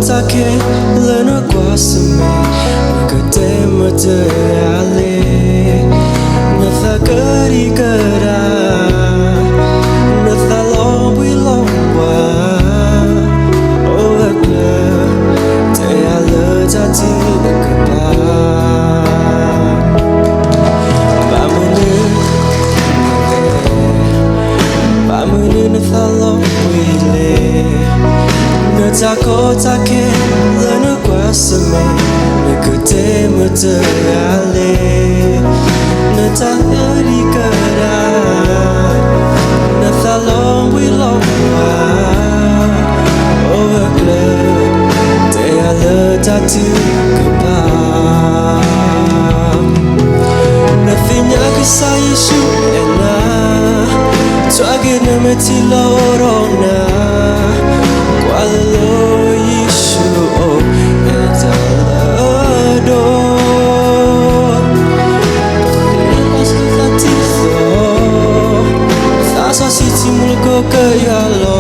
take lena kwasme kate matale natha kari kara natha lombi lomba ovakla te ala jati kapa bamune natha lombi le Natako take lena kwasme kate matale natha kari kara natha lombi lomba ovakla te ala jati kapa Nafinya kisa Yesu ena Twage na metila orona Kwalo Yesu o etalado Lepas kita tiso Tasa siti mulko kayalo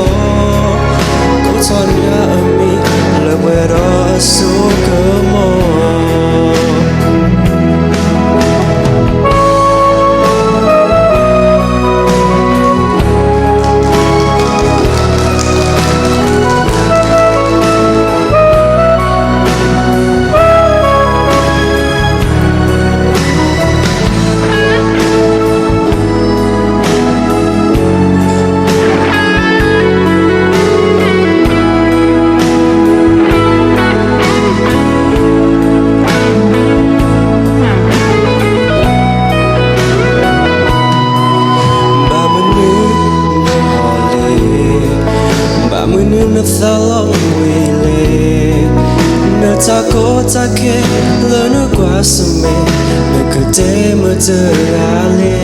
Kotornya ami Lebera sukemo Natha lomwile Natako take lena kwasme kate matale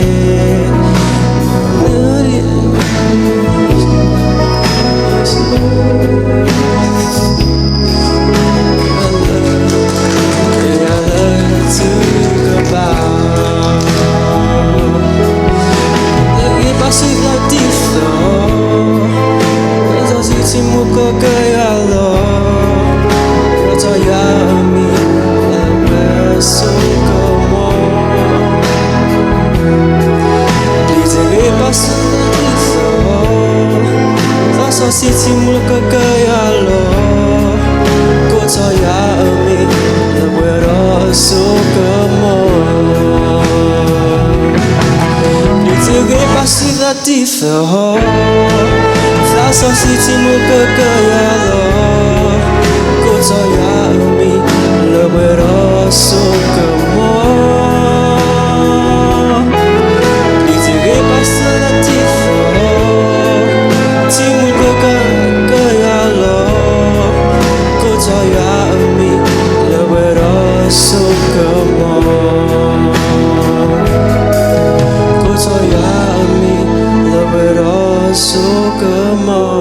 Muka kayalo Rata yami Lebesuko mo Ditege pasutiso Tasa siti muka kayalo Kota yami Lebesuko mo Ditege pasutiso Tasa siti muka kayalo Kota yami Leberaso kemo Ditege pasalatifo Timuka kayalo Kota yami Leberaso kemo Kota yami Leberaso kemo